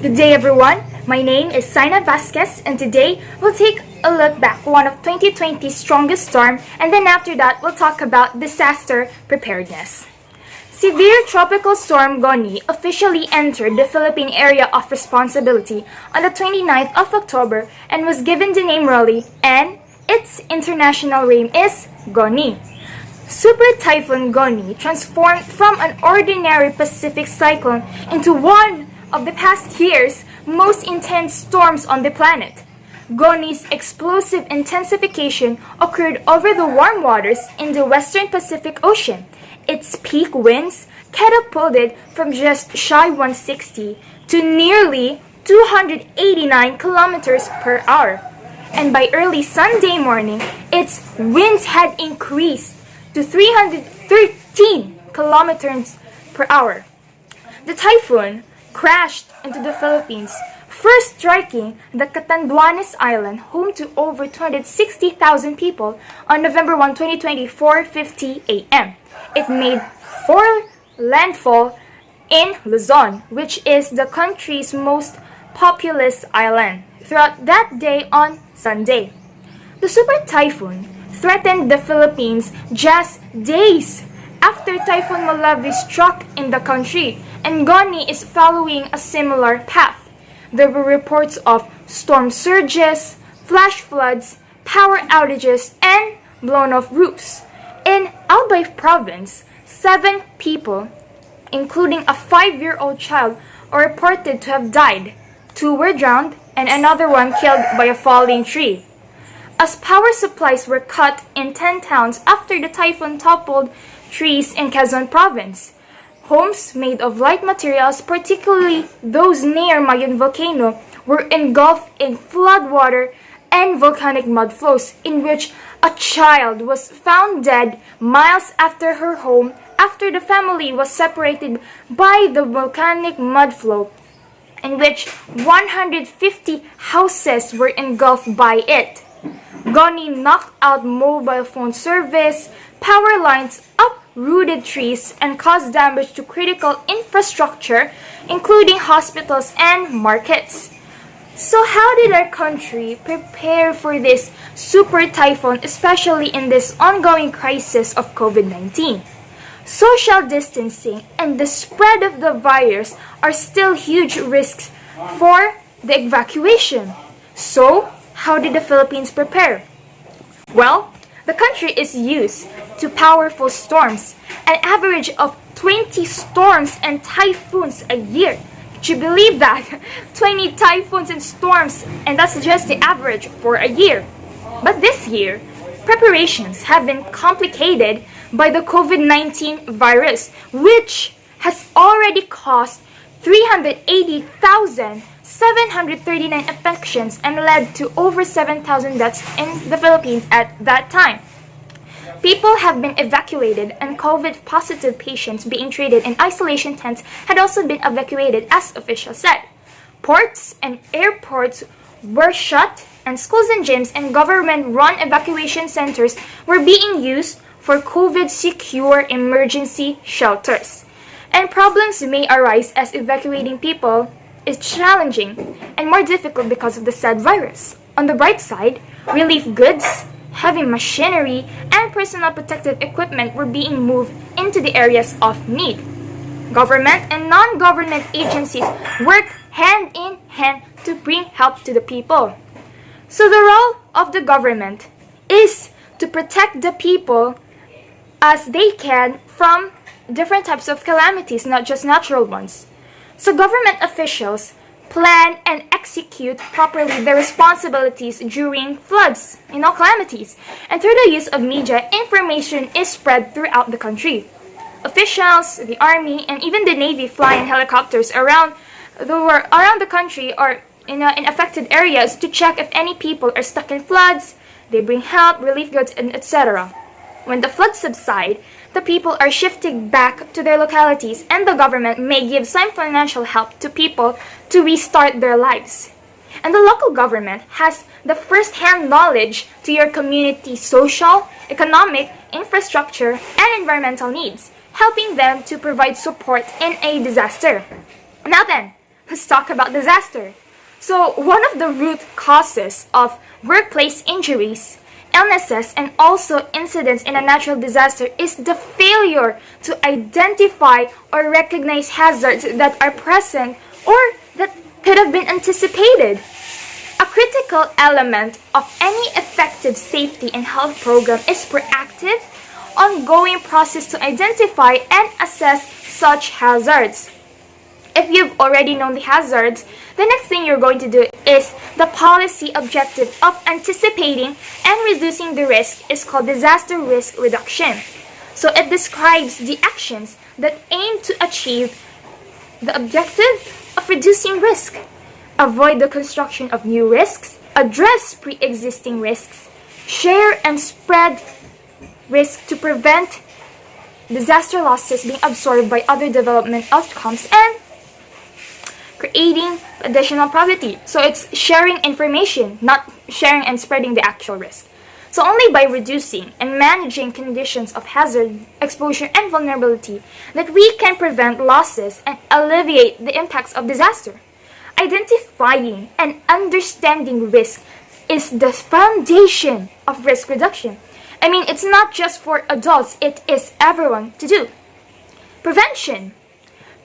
Good day everyone, my name is Cyna VASQUEZ and today we'll take a look back at one of 2020's strongest storm and then after that we'll talk about disaster preparedness. Severe tropical storm Goni officially entered the Philippine area of responsibility on the 29th of October and was given the name Rolly and its international name is Goni. Super Typhoon Goni transformed from an ordinary Pacific cyclone into one of the past year's most intense storms on the planet. Goni's explosive intensification occurred over the warm waters in the western Pacific Ocean. Its peak winds catapulted from just shy 160 to nearly 289 kilometers per hour. And by early Sunday morning, its winds had increased to 313 kilometers per hour. The typhoon crashed into the Philippines, first striking the Catanduanes Island, home to over 260,000 people, on November 1, 2020, 4:50 a.m. It made landfall in Luzon, which is the country's most populous island, throughout that day on Sunday. The super typhoon threatened the Philippines just days after Typhoon Malawi struck in the country, and Goni is following a similar path. There were reports of storm surges, flash floods, power outages, and blown-off roofs. In Albay province, 7 people, including a 5-year-old child, are reported to have died. 2 were drowned, and another one killed by a falling tree. As power supplies were cut in 10 towns after the typhoon toppled trees in Quezon province. Homes made of light materials, particularly those near Mayon volcano, were engulfed in flood water and volcanic mud flows, in which a child was found dead miles after her home after the family was separated by the volcanic mud flow, in which 150 houses were engulfed by it. Goni knocked out mobile phone service, power lines, uprooted trees, and caused damage to critical infrastructure, including hospitals and markets. So how did our country prepare for this super typhoon, especially in this ongoing crisis of COVID-19? Social distancing and the spread of the virus are still huge risks for the evacuation. So, how did the Philippines prepare? Well, the country is used to powerful storms, an average of 20 storms and typhoons a year. Could you believe that? 20 typhoons and storms, and that's just the average for a year. But this year, preparations have been complicated by the COVID-19 virus, which has already caused 380,739 infections and led to over 7,000 deaths in the Philippines at that time. People have been evacuated and COVID-positive patients being treated in isolation tents had also been evacuated, as officials said. Ports and airports were shut, and schools and gyms and government-run evacuation centers were being used for COVID-secure emergency shelters. And problems may arise as evacuating people is challenging and more difficult because of the said virus. On the bright side, relief goods, heavy machinery, and personal protective equipment were being moved into the areas of need. Government and non-government agencies work hand in hand to bring help to the people. So the role of the government is to protect the people as they can from different types of calamities, not just natural ones. So government officials plan and execute properly their responsibilities during floods, calamities, and through the use of media, information is spread throughout the country. Officials, the army, and even the navy fly in helicopters around the country or in affected areas to check if any people are stuck in floods. They bring help, relief goods, and etc. When the floods subside, the people are shifting back to their localities, and the government may give some financial help to people to restart their lives. And the local government has the first-hand knowledge to your community's social, economic, infrastructure, and environmental needs, helping them to provide support in a disaster. Now then, let's talk about disaster. So, one of the root causes of workplace injuries, illnesses, and also incidents in a natural disaster is the failure to identify or recognize hazards that are present or that could have been anticipated. A critical element of any effective safety and health program is proactive, ongoing process to identify and assess such hazards. If you've already known the hazards, the next thing you're going to do is the policy objective of anticipating and reducing the risk is called disaster risk reduction. So it describes the actions that aim to achieve the objective of reducing risk, avoid the construction of new risks, address pre-existing risks, share and spread risk to prevent disaster losses being absorbed by other development outcomes, and creating additional probability. So it's sharing information, not sharing and spreading the actual risk. So only by reducing and managing conditions of hazard, exposure, and vulnerability that we can prevent losses and alleviate the impacts of disaster. Identifying and understanding risk is the foundation of risk reduction. I mean, it's not just for adults, it is everyone to do. Prevention.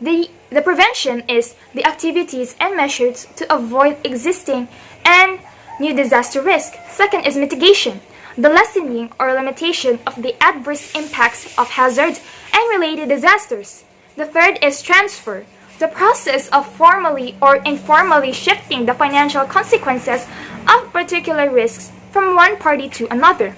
The prevention is the activities and measures to avoid existing and new disaster risk. Second is mitigation, the lessening or limitation of the adverse impacts of hazards and related disasters. The third is transfer, the process of formally or informally shifting the financial consequences of particular risks from one party to another.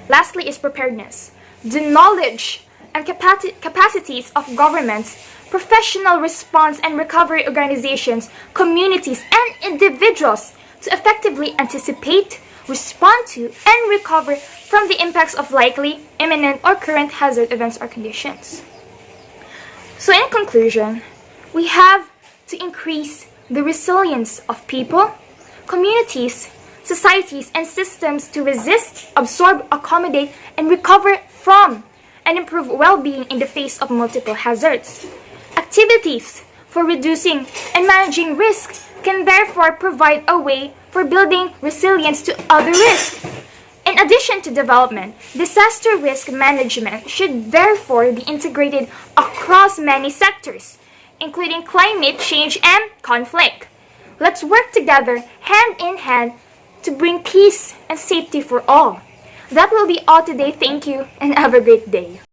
Lastly is preparedness, the knowledge and capacities of governments, professional response and recovery organizations, communities, and individuals to effectively anticipate, respond to, and recover from the impacts of likely, imminent, or current hazard events or conditions. So in conclusion, we have to increase the resilience of people, communities, societies, and systems to resist, absorb, accommodate, and recover from and improve well-being in the face of multiple hazards. Activities for reducing and managing risk can therefore provide a way for building resilience to other risks. In addition to development, disaster risk management should therefore be integrated across many sectors, including climate change and conflict. Let's work together hand in hand to bring peace and safety for all. That will be all today. Thank you and have a great day.